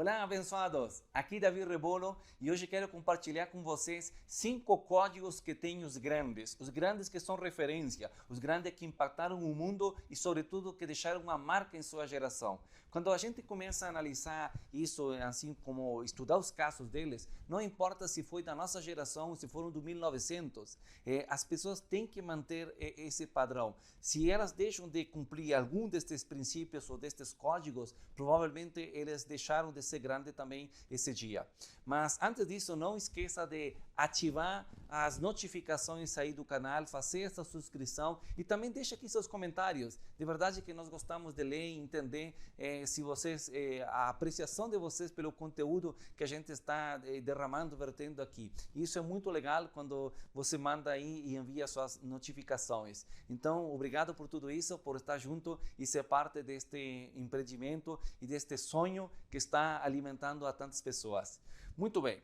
Olá, abençoados! Aqui Davi Rebolo e hoje quero compartilhar com vocês 5 códigos que têm os grandes que são referência, os grandes que impactaram o mundo e, sobretudo, que deixaram uma marca em sua geração. Quando a gente começa a analisar isso, assim como estudar os casos deles, não importa se foi da nossa geração ou se foram do 1900, as pessoas têm que manter esse padrão. Se elas deixam de cumprir algum destes princípios ou destes códigos, provavelmente eles deixaram de ser grande também esse dia. Mas antes disso, não esqueça de ativar as notificações aí do canal, fazer essa subscrição e também deixa aqui seus comentários. De verdade que nós gostamos de ler e entender se vocês, a apreciação de vocês pelo conteúdo que a gente está derramando, vertendo aqui. Isso é muito legal quando você manda aí e envia suas notificações. Então, obrigado por tudo isso, por estar junto e ser parte deste empreendimento e deste sonho que está alimentando a tantas pessoas. Muito bem.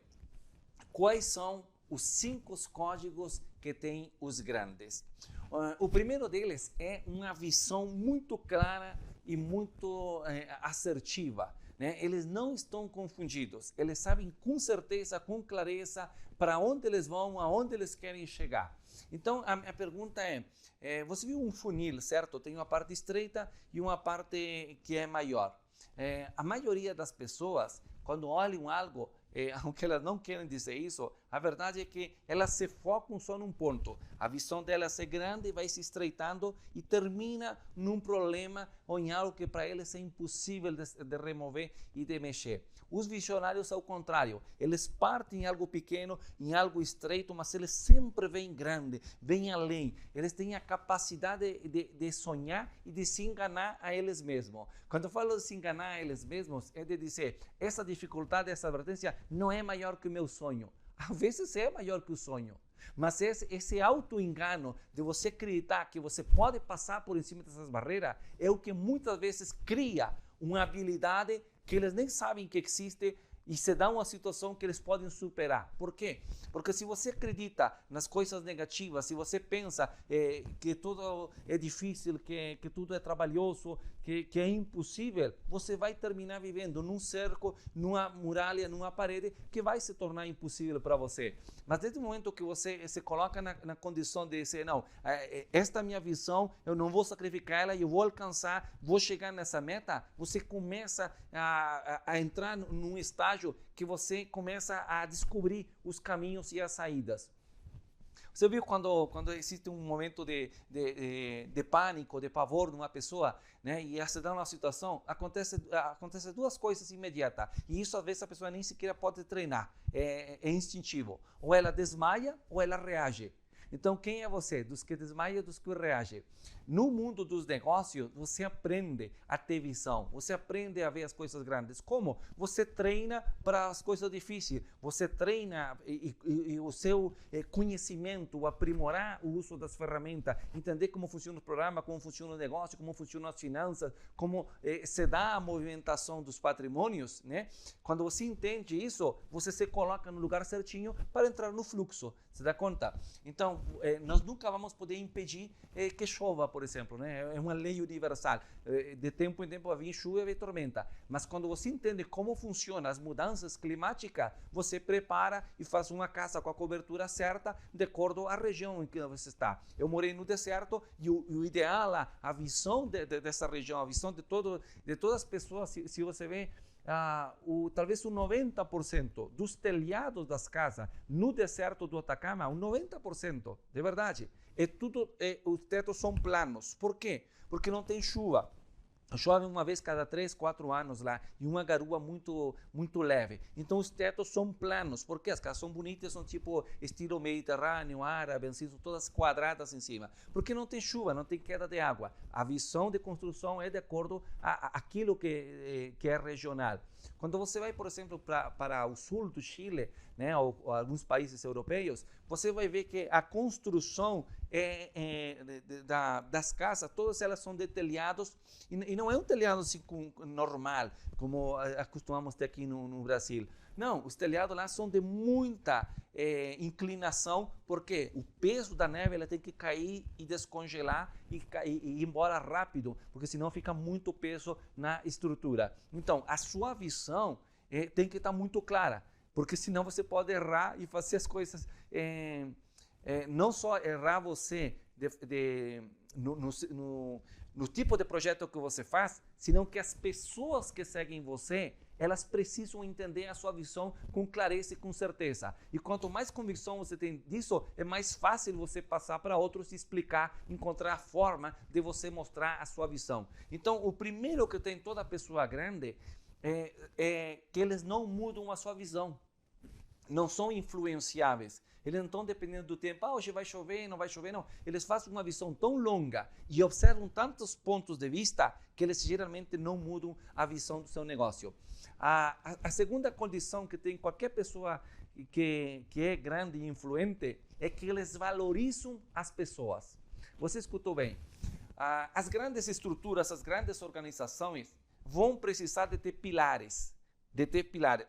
Quais são os 5 códigos que têm os grandes? O primeiro deles é uma visão muito clara e muito assertiva. Né? Eles não estão confundidos, eles sabem com certeza, com clareza, para onde eles vão, aonde eles querem chegar. Então, a minha pergunta você viu um funil, certo? Tem uma parte estreita e uma parte que é maior. A maioria das pessoas, quando olham algo, aunque elas não querem dizer isso, a verdade é que elas se focam só num ponto. A visão delas é grande, vai se estreitando e termina num problema ou em algo que para eles é impossível de remover e de mexer. Os visionários, ao contrário, eles partem em algo pequeno, em algo estreito, mas eles sempre vêm grande, vêm além. Eles têm a capacidade de sonhar e de se enganar a eles mesmos. Quando eu falo de se enganar a eles mesmos, é de dizer, essa dificuldade, essa advertência não é maior que o meu sonho. Às vezes é maior que o sonho. Mas esse auto-engano de você acreditar que você pode passar por cima dessas barreiras é o que muitas vezes cria uma habilidade que eles nem sabem que existe e se dá uma situação que eles podem superar. Por quê? Porque se você acredita nas coisas negativas, se você pensa que tudo é difícil, que tudo é trabalhoso, que é impossível, você vai terminar vivendo num cerco, numa muralha, numa parede que vai se tornar impossível para você. Mas desde o momento que você se coloca na condição de dizer, não, esta é a minha visão, eu não vou sacrificar ela, eu vou alcançar, vou chegar nessa meta, você começa a entrar num estágio que você começa a descobrir os caminhos e as saídas. Você viu quando existe um momento de pânico, de pavor numa pessoa, né, e se dá uma situação, acontece 2 coisas imediatas. E isso, às vezes, a pessoa nem sequer pode treinar. É instintivo. Ou ela desmaia ou ela reage. Então, quem é você? Dos que desmaiam, dos que reagem. No mundo dos negócios, você aprende a ter visão, você aprende a ver as coisas grandes. Como? Você treina para as coisas difíceis, você treina e o seu conhecimento, aprimorar o uso das ferramentas, entender como funciona o programa, como funciona o negócio, como funcionam as finanças, como se dá a movimentação dos patrimônios, né? Quando você entende isso, você se coloca no lugar certinho para entrar no fluxo. Você dá conta? Então, nós nunca vamos poder impedir que chova, por exemplo, né? É uma lei universal. De tempo em tempo vai vir chuva e vai tormenta. Mas quando você entende como funcionam as mudanças climáticas, você prepara e faz uma casa com a cobertura certa de acordo à região em que você está. Eu morei no deserto e o ideal, a visão dessa região, a visão de todas as pessoas, se você vê, talvez 90% dos telhados das casas no deserto do Atacama, 90%, de verdade, os tetos são planos. Por quê? Porque não tem chuva. Chove uma vez cada 3, 4 anos lá e uma garoa muito, muito leve. Então os tetos são planos, porque as casas são bonitas, são tipo estilo mediterrâneo, árabe, assim, são todas quadradas em cima. Porque não tem chuva, não tem queda de água. A visão de construção é de acordo àquilo que é regional. Quando você vai, por exemplo, para o sul do Chile, né, ou alguns países europeus, você vai ver que a construção das casas, todas elas são de telhados, e não é um telhado assim, normal, como acostumamos ter aqui no Brasil. Não, os telhados lá são de muita inclinação, porque o peso da neve ela tem que cair e descongelar e ir embora rápido, porque senão fica muito peso na estrutura. Então, a sua visão tem que estar muito clara, porque senão você pode errar e fazer as coisas, não só errar você no tipo de projeto que você faz, senão que as pessoas que seguem você, elas precisam entender a sua visão com clareza e com certeza. E quanto mais convicção você tem disso, é mais fácil você passar para outros e explicar, encontrar a forma de você mostrar a sua visão. Então, o primeiro que tem toda pessoa grande é que eles não mudam a sua visão. Não são influenciáveis. Eles não estão dependendo do tempo. Hoje vai chover, não vai chover, não. Eles fazem uma visão tão longa e observam tantos pontos de vista que eles geralmente não mudam a visão do seu negócio. A segunda condição que tem qualquer pessoa que é grande e influente é que eles valorizam as pessoas. Você escutou bem. As grandes estruturas, as grandes organizações vão precisar de ter pilares.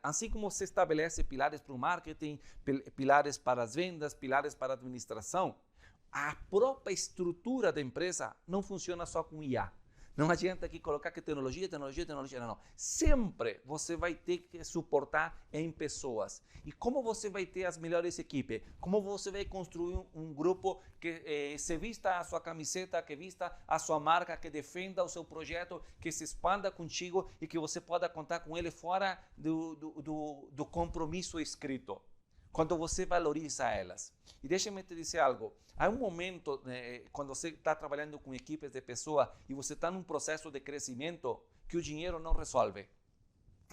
Assim como você estabelece pilares para o marketing, pilares para as vendas, pilares para a administração, a própria estrutura da empresa não funciona só com IA. Não adianta aqui colocar que tecnologia, não. Sempre você vai ter que suportar em pessoas. E como você vai ter as melhores equipes? Como você vai construir um grupo que se vista a sua camiseta, que vista a sua marca, que defenda o seu projeto, que se expanda contigo e que você possa contar com ele fora do compromisso escrito. Quando você valoriza elas. E deixa-me te dizer algo. Há um momento, quando você está trabalhando com equipes de pessoas e você está num processo de crescimento, que o dinheiro não resolve.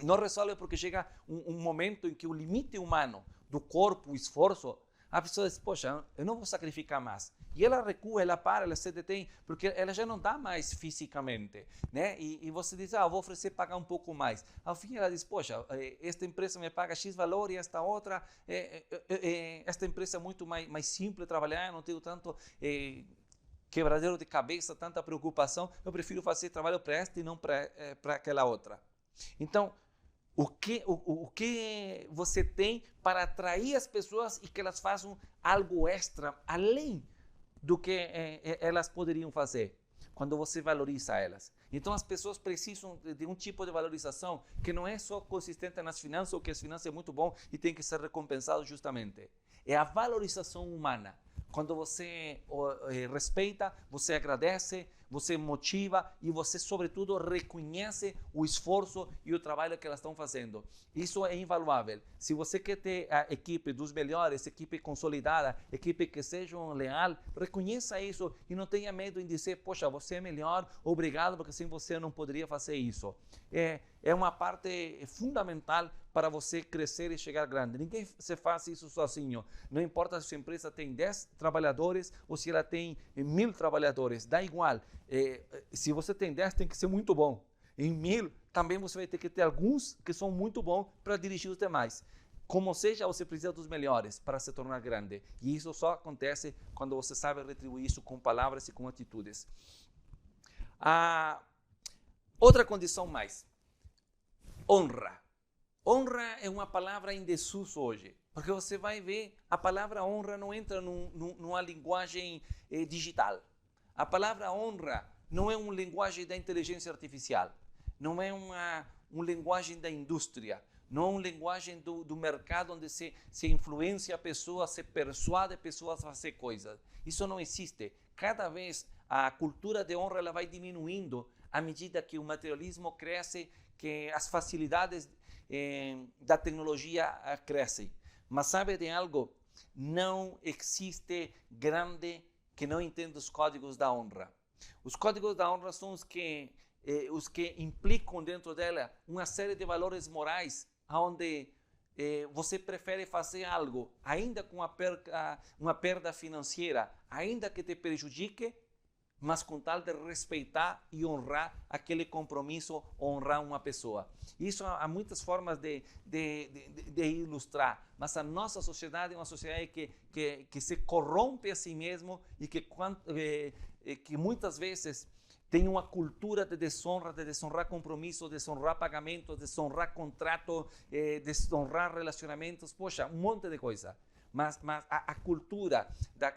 Não resolve porque chega um momento em que o limite humano do corpo, o esforço, a pessoa diz, poxa, eu não vou sacrificar mais. E ela recua, ela para, ela se detém, porque ela já não dá mais fisicamente, né? E você diz, eu vou oferecer pagar um pouco mais. Ao fim ela diz, poxa, esta empresa me paga X valor e esta outra, esta empresa é muito mais simples de trabalhar, eu não tenho tanto quebradeiro de cabeça, tanta preocupação, eu prefiro fazer trabalho para esta e não para aquela outra. Então, o que você tem para atrair as pessoas e que elas façam algo extra, além do que elas poderiam fazer, quando você valoriza elas. Então, as pessoas precisam de um tipo de valorização que não é só consistente nas finanças, ou que as finanças é muito bom e tem que ser recompensado justamente. É a valorização humana. Quando você respeita, você agradece, você motiva e você, sobretudo, reconhece o esforço e o trabalho que elas estão fazendo. Isso é invaluável. Se você quer ter a equipe dos melhores, equipe consolidada, equipe que sejam leal, reconheça isso e não tenha medo em dizer, poxa, você é melhor, obrigado, porque sem você eu não poderia fazer isso. É uma parte fundamental para você crescer e chegar grande. Ninguém se faz isso sozinho. Não importa se a sua empresa tem 10 trabalhadores ou se ela tem 1000 trabalhadores, dá igual. Se você tem 10, tem que ser muito bom. Em 1000, também você vai ter que ter alguns que são muito bons para dirigir os demais. Como seja, você precisa dos melhores para se tornar grande. E isso só acontece quando você sabe retribuir isso com palavras e com atitudes. Outra condição mais. Honra. Honra é uma palavra em desuso hoje, porque você vai ver, a palavra honra não entra numa linguagem digital. A palavra honra não é uma linguagem da inteligência artificial, não é uma linguagem da indústria, não é uma linguagem do mercado onde se influencia a pessoa, se persuade pessoas a fazer coisas. Isso não existe. Cada vez a cultura de honra ela vai diminuindo à medida que o materialismo cresce, que as facilidades da tecnologia crescem. Mas sabe de algo? Não existe grande que não entenda os códigos da honra. Os códigos da honra são os que implicam dentro dela uma série de valores morais, onde você prefere fazer algo, ainda com uma perda financeira, ainda que te prejudique, mas com tal de respeitar e honrar aquele compromisso, honrar uma pessoa. Isso há muitas formas de ilustrar, mas a nossa sociedade é uma sociedade que se corrompe a si mesmo e que muitas vezes tem uma cultura de desonrar compromissos, desonrar pagamentos, desonrar contrato, desonrar relacionamentos, poxa, um monte de coisa. mas a cultura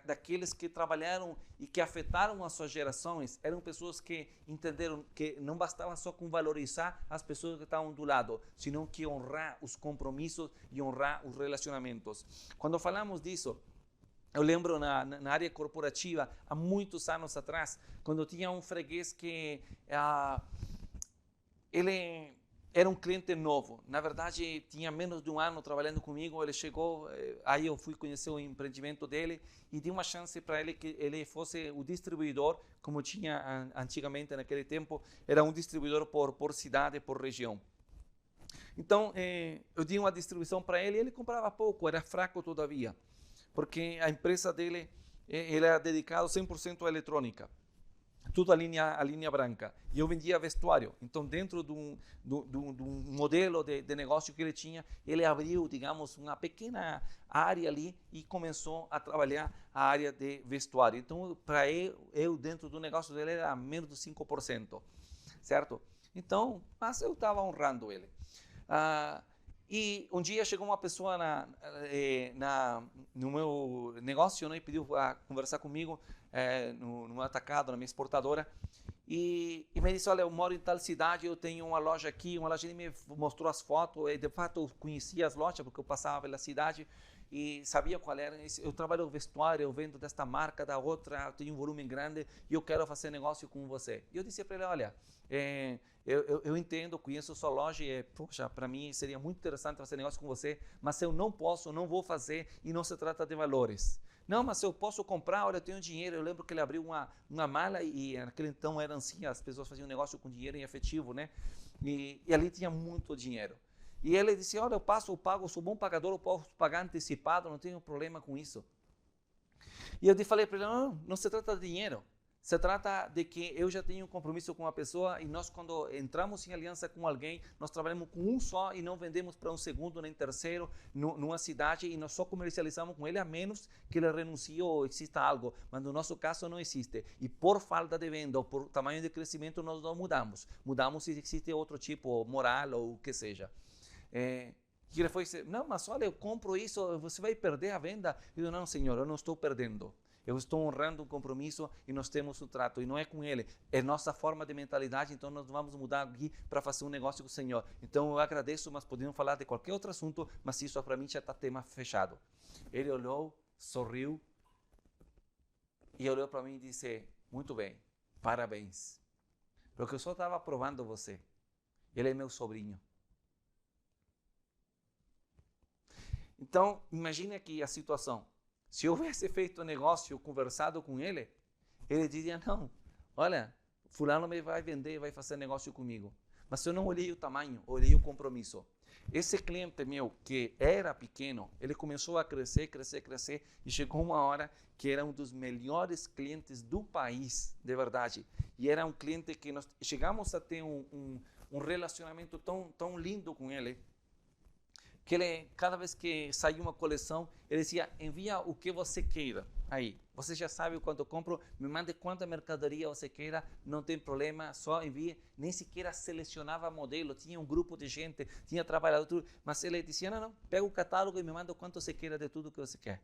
daqueles que trabalharam e que afetaram as suas gerações eram pessoas que entenderam que não bastava só com valorizar as pessoas que estavam do lado, senão que honrar os compromissos e honrar os relacionamentos. Quando falamos disso, eu lembro na área corporativa, há muitos anos atrás, quando eu tinha um freguês que ele era um cliente novo. Na verdade, tinha menos de um ano trabalhando comigo. Ele chegou, aí eu fui conhecer o empreendimento dele e dei uma chance para ele que ele fosse o distribuidor, como tinha antigamente naquele tempo, era um distribuidor por cidade, por região. Então, eu dei uma distribuição para ele e ele comprava pouco, era fraco todavia, porque a empresa dele, ele era dedicado 100% à eletrônica. Tudo a linha branca. E eu vendia vestuário. Então, dentro de um modelo de negócio que ele tinha, ele abriu, digamos, uma pequena área ali e começou a trabalhar a área de vestuário. Então, para eu, dentro do negócio dele, era menos de 5%, certo? Então, mas eu estava honrando ele. E um dia chegou uma pessoa no meu negócio, né, e pediu para conversar comigo no atacado, na minha exportadora, e me disse, olha, eu moro em tal cidade, eu tenho uma loja aqui, ele me mostrou as fotos, e de fato eu conhecia as lojas, porque eu passava pela cidade e sabia qual era. Eu trabalho no vestuário, eu vendo desta marca, da outra, eu tenho um volume grande e eu quero fazer negócio com você. E eu disse para ele, olha, eu entendo, conheço a sua loja e, poxa, para mim seria muito interessante fazer negócio com você, mas eu não posso, não vou fazer e não se trata de valores. Não, mas eu posso comprar, olha, eu tenho dinheiro. Eu lembro que ele abriu uma mala e naquele então era assim, as pessoas faziam negócio com dinheiro em efetivo, né? E ali tinha muito dinheiro. E ele disse, olha, eu pago, eu sou bom pagador, eu posso pagar antecipado, não tenho problema com isso. E eu falei para ele, não se trata de dinheiro. Se trata de que eu já tenho um compromisso com uma pessoa e nós, quando entramos em aliança com alguém, nós trabalhamos com um só e não vendemos para um segundo nem terceiro numa cidade e nós só comercializamos com ele a menos que ele renuncie ou exista algo. Mas no nosso caso não existe. E por falta de venda ou por tamanho de crescimento nós não mudamos. Mudamos se existe outro tipo, moral ou o que seja. E ele foi dizer, não, mas olha, eu compro isso, você vai perder a venda? Eu digo, não, senhor, eu não estou perdendo. Eu estou honrando um compromisso e nós temos um trato. E não é com ele, é nossa forma de mentalidade, então nós vamos mudar aqui para fazer um negócio com o Senhor. Então eu agradeço, mas podemos falar de qualquer outro assunto, mas isso para mim já está tema fechado. Ele olhou, sorriu e olhou para mim e disse, muito bem, parabéns. Porque eu só estava aprovando você. Ele é meu sobrinho. Então, imagine aqui a situação. Se eu houvesse feito negócio, conversado com ele, ele diria, não, olha, fulano me vai vender, vai fazer negócio comigo. Mas eu não olhei o tamanho, olhei o compromisso. Esse cliente meu, que era pequeno, ele começou a crescer e chegou uma hora que era um dos melhores clientes do país, de verdade. E era um cliente que nós chegamos a ter um relacionamento tão lindo com ele, que ele, cada vez que saía uma coleção, ele dizia, envia o que você queira. Aí, você já sabe o quanto eu compro, me mande quanta mercadoria você queira, não tem problema, só envie. Nem sequer selecionava modelo, tinha um grupo de gente, tinha trabalhador, tudo, mas ele dizia, não, pega o catálogo e me manda o quanto você queira de tudo que você quer.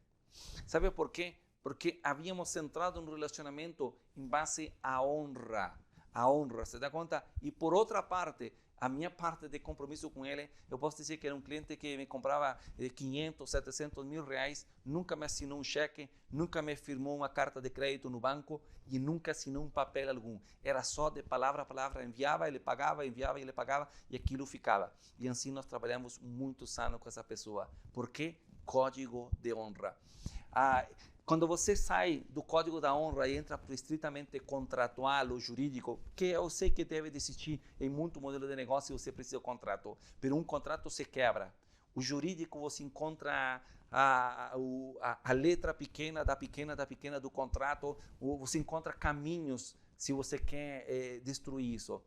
Sabe por quê? Porque havíamos entrado no relacionamento em base à honra. A honra, você dá conta? E por outra parte, a minha parte de compromisso com ele, eu posso dizer que era um cliente que me comprava 500, 700 mil reais, nunca me assinou um cheque, nunca me firmou uma carta de crédito no banco e nunca assinou um papel algum. Era só de palavra a palavra, enviava, ele pagava, enviava, ele pagava e aquilo ficava. E assim nós trabalhamos muitos anos com essa pessoa. Por quê? Código de honra. Quando você sai do código da honra e entra para o estritamente contratual ou jurídico, que eu sei que deve existir em muito modelo de negócio, você precisa de contrato, mas um contrato se quebra. O jurídico você encontra a letra pequena do contrato, você encontra caminhos se você quer destruir isso.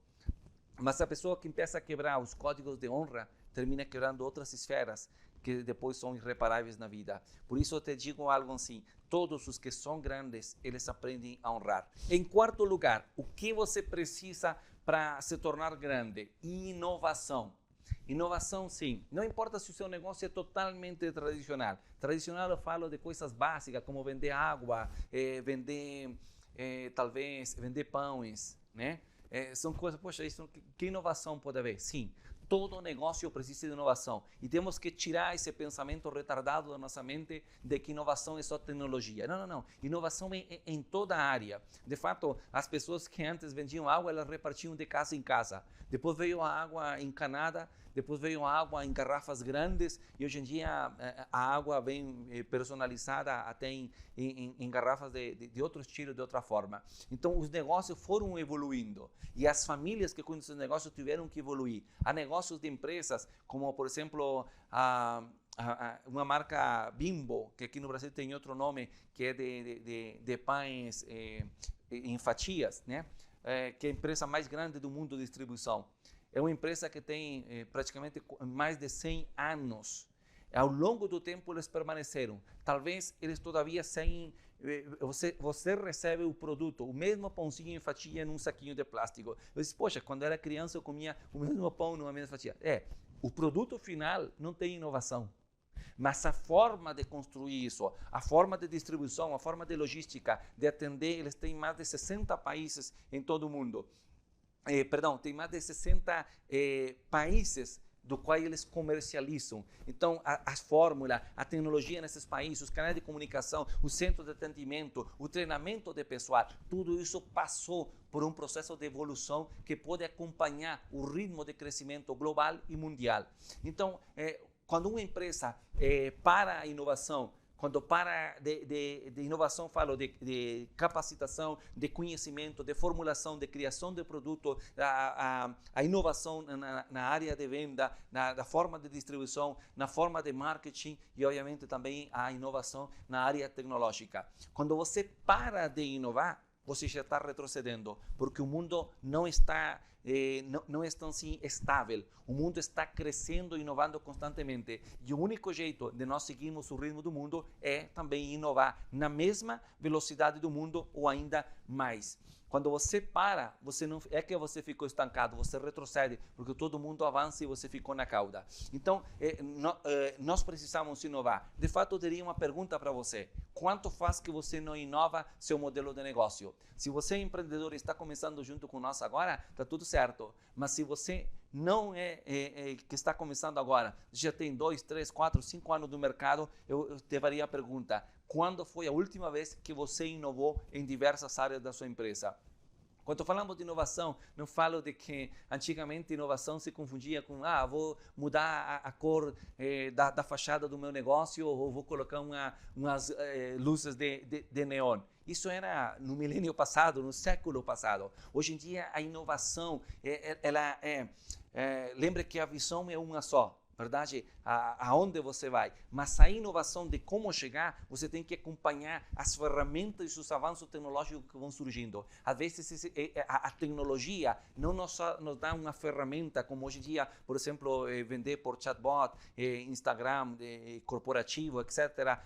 Mas a pessoa que começa a quebrar os códigos de honra termina quebrando outras esferas que depois são irreparáveis na vida. Por isso eu te digo algo assim, todos os que são grandes, eles aprendem a honrar. Em quarto lugar, o que você precisa para se tornar grande? Inovação. Inovação, sim. Não importa se o seu negócio é totalmente tradicional. Tradicional eu falo de coisas básicas, como vender água, talvez vender pães, né? São coisas, poxa, que inovação pode haver? Sim, todo negócio precisa de inovação. E temos que tirar esse pensamento retardado da nossa mente de que inovação é só tecnologia. Não, não, não. Inovação é em toda a área. De fato, as pessoas que antes vendiam água, elas repartiam de casa em casa. Depois veio a água encanada, depois veio a água em garrafas grandes e hoje em dia a água vem personalizada até em garrafas de outro estilo, de outra forma. Então os negócios foram evoluindo e as famílias que cuidam dos negócios tiveram que evoluir. Há negócios de empresas como, por exemplo, uma marca Bimbo, que aqui no Brasil tem outro nome, que é de pães em fatias, né? Que é a empresa mais grande do mundo de distribuição. É uma empresa que tem praticamente mais de 100 anos. Ao longo do tempo eles permaneceram. Talvez eles todavia sem... Você recebe o produto, o mesmo pãozinho em fatia num saquinho de plástico. Eu disse, poxa, quando eu era criança eu comia o mesmo pão numa mesma fatia. O produto final não tem inovação. Mas a forma de construir isso, a forma de distribuição, a forma de logística, de atender, eles têm mais de 60 países em todo o mundo. Tem mais de 60 países do qual eles comercializam. Então, a fórmula, a tecnologia nesses países, os canais de comunicação, o centro de atendimento, o treinamento de pessoal, tudo isso passou por um processo de evolução que pode acompanhar o ritmo de crescimento global e mundial. Então, quando uma empresa para a inovação, quando para de inovação, falo de capacitação, de conhecimento, de formulação, de criação de produto, a inovação na área de venda, na forma de distribuição, na forma de marketing e, obviamente, também a inovação na área tecnológica. Quando você para de inovar, você já está retrocedendo, porque o mundo não está assim estável. O mundo está crescendo e inovando constantemente. E o único jeito de nós seguirmos o ritmo do mundo é também inovar na mesma velocidade do mundo ou ainda mais. Quando você para, você não é que você ficou estancado, você retrocede, porque todo mundo avança e você ficou na cauda. Então, nós precisamos inovar. De fato, eu teria uma pergunta para você. Quanto faz que você não inova seu modelo de negócio? Se você é empreendedor e está começando junto com nós agora, está tudo certo. Mas se você não que está começando agora, já tem 2, 3, 4, 5 anos no mercado, eu te faria a pergunta: quando foi a última vez que você inovou em diversas áreas da sua empresa? Quando falamos de inovação, não falo de que antigamente inovação se confundia com vou mudar a cor da fachada do meu negócio ou vou colocar umas luzes de neon. Isso era no milênio passado, no século passado. Hoje em dia a inovação, lembre que a visão é uma só. Verdade? Aonde você vai. Mas a inovação de como chegar, você tem que acompanhar as ferramentas e os avanços tecnológicos que vão surgindo. Às vezes a tecnologia não nos dá uma ferramenta, como hoje em dia, por exemplo, vender por chatbot, Instagram corporativo, etc.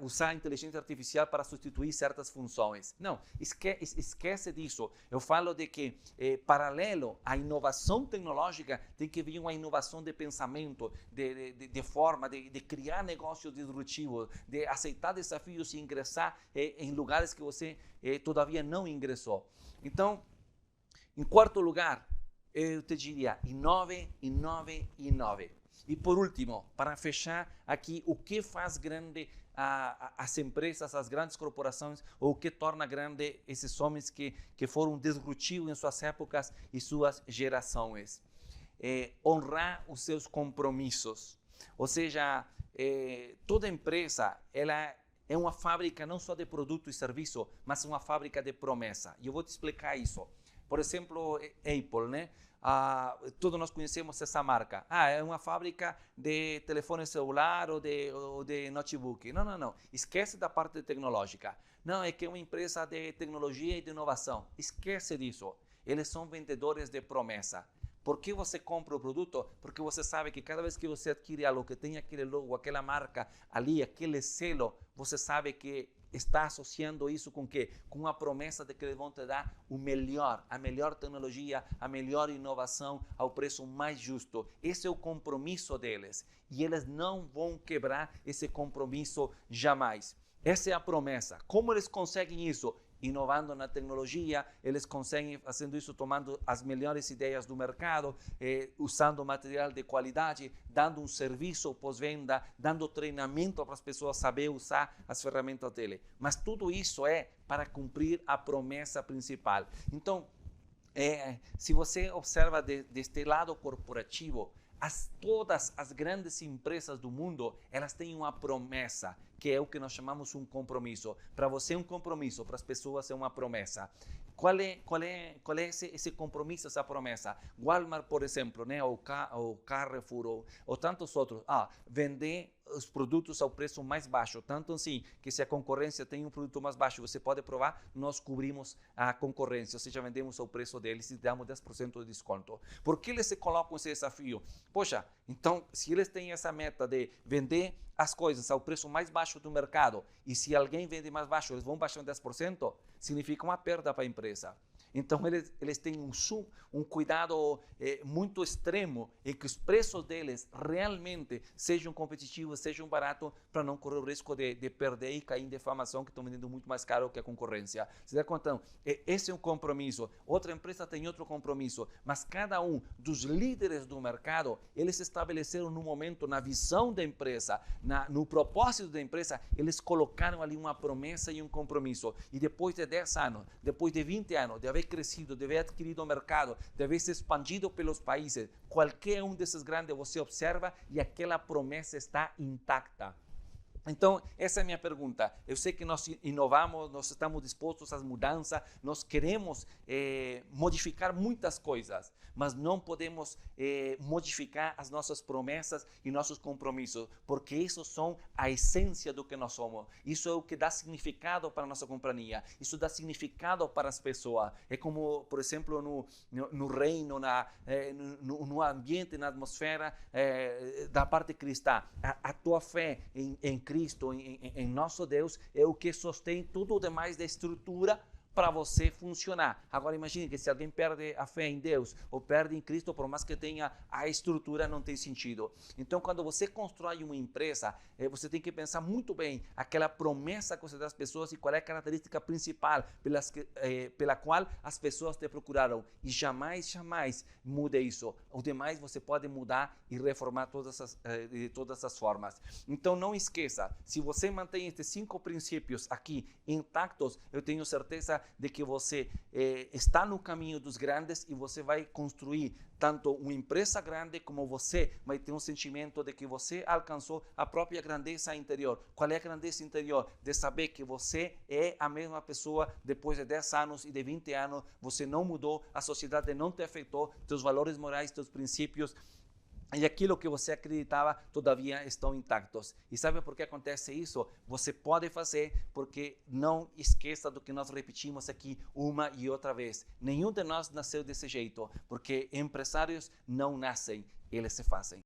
Usar a inteligência artificial para substituir certas funções. Não, esquece disso. Eu falo de que, paralelo à inovação tecnológica, tem que vir uma inovação de pensamento, de forma de criar negócios disruptivos, de aceitar desafios e ingressar em lugares que você todavia não ingressou. Então, em quarto lugar, eu te diria, inove, inove, inove. E por último, para fechar aqui, o que faz grande as empresas, as grandes corporações, ou o que torna grande esses homens que foram disruptivos em suas épocas e suas gerações? Honrar os seus compromissos. Ou seja, toda empresa ela é uma fábrica não só de produto e serviço, mas uma fábrica de promessa. E eu vou te explicar isso. Por exemplo, Apple, né? Todos nós conhecemos essa marca. É uma fábrica de telefone celular ou de notebook. Não, não, não. Esquece da parte tecnológica. Não, é que é uma empresa de tecnologia e de inovação. Esquece disso. Eles são vendedores de promessa. Por que você compra o produto? Porque você sabe que cada vez que você adquire algo que tem aquele logo, aquela marca ali, aquele selo, você sabe que está associando isso com quê? Com a promessa de que eles vão te dar o melhor, a melhor tecnologia, a melhor inovação ao preço mais justo. Esse é o compromisso deles e eles não vão quebrar esse compromisso jamais. Essa é a promessa. Como eles conseguem isso? Inovando na tecnologia, eles conseguem fazendo isso tomando as melhores ideias do mercado, usando material de qualidade, dando um serviço pós-venda, dando treinamento para as pessoas saber usar as ferramentas dele. Mas tudo isso é para cumprir a promessa principal. Então, se você observa deste lado corporativo, todas as grandes empresas do mundo, elas têm uma promessa, que é o que nós chamamos um compromisso. Para você é um compromisso, para as pessoas é uma promessa. Qual é esse compromisso, essa promessa? Walmart, por exemplo, né? ou Carrefour, ou tantos outros. Vender os produtos ao preço mais baixo. Tanto assim, que se a concorrência tem um produto mais baixo, você pode provar, nós cobrimos a concorrência, ou seja, vendemos ao preço deles e damos 10% de desconto. Por que eles se colocam esse desafio? Poxa, então, se eles têm essa meta de vender as coisas ao preço mais baixo do mercado, e se alguém vende mais baixo, eles vão baixar 10%, significa uma perda para a empresa. Então, eles têm um cuidado muito extremo em que os preços deles realmente sejam competitivos, sejam baratos, para não correr o risco de perder e cair em defamação, que estão vendendo muito mais caro que a concorrência. Você dá conta? Então, esse é um compromisso. Outra empresa tem outro compromisso, mas cada um dos líderes do mercado, eles estabeleceram no momento, na visão da empresa, no propósito da empresa, eles colocaram ali uma promessa e um compromisso. E depois de 10 anos, depois de 20 anos, de haver crescido, de haver adquirido o mercado, de haver se expandido pelos países, qualquer um desses grandes você observa e aquela promessa está intacta. Então, essa é a minha pergunta. Eu sei que nós inovamos, nós estamos dispostos às mudanças, nós queremos modificar muitas coisas, mas não podemos modificar as nossas promessas e nossos compromissos, porque isso são a essência do que nós somos. Isso é o que dá significado para a nossa companhia, isso dá significado para as pessoas. É como, por exemplo, no reino, no ambiente, na atmosfera da parte cristã. A tua fé em Cristo, em nosso Deus, é o que sustém tudo o demais da estrutura para você funcionar. Agora imagine que se alguém perde a fé em Deus ou perde em Cristo, por mais que tenha a estrutura, não tem sentido. Então, quando você constrói uma empresa, você tem que pensar muito bem aquela promessa que você dá às pessoas e qual é a característica principal pela qual as pessoas te procuraram. E jamais mude isso. O demais você pode mudar e reformar de todas as formas. Então, não esqueça, se você mantém estes 5 princípios aqui intactos, eu tenho certeza de que você está no caminho dos grandes e você vai construir tanto uma empresa grande como você vai ter um sentimento de que você alcançou a própria grandeza interior. Qual é a grandeza interior? De saber que você é a mesma pessoa depois de 10 anos e de 20 anos, você não mudou, a sociedade não te afetou, teus valores morais, teus princípios e aquilo que você acreditava todavia estão intactos. E sabe por que acontece isso? Você pode fazer porque não esqueça do que nós repetimos aqui uma e outra vez. Nenhum de nós nasceu desse jeito, porque empresários não nascem, eles se fazem.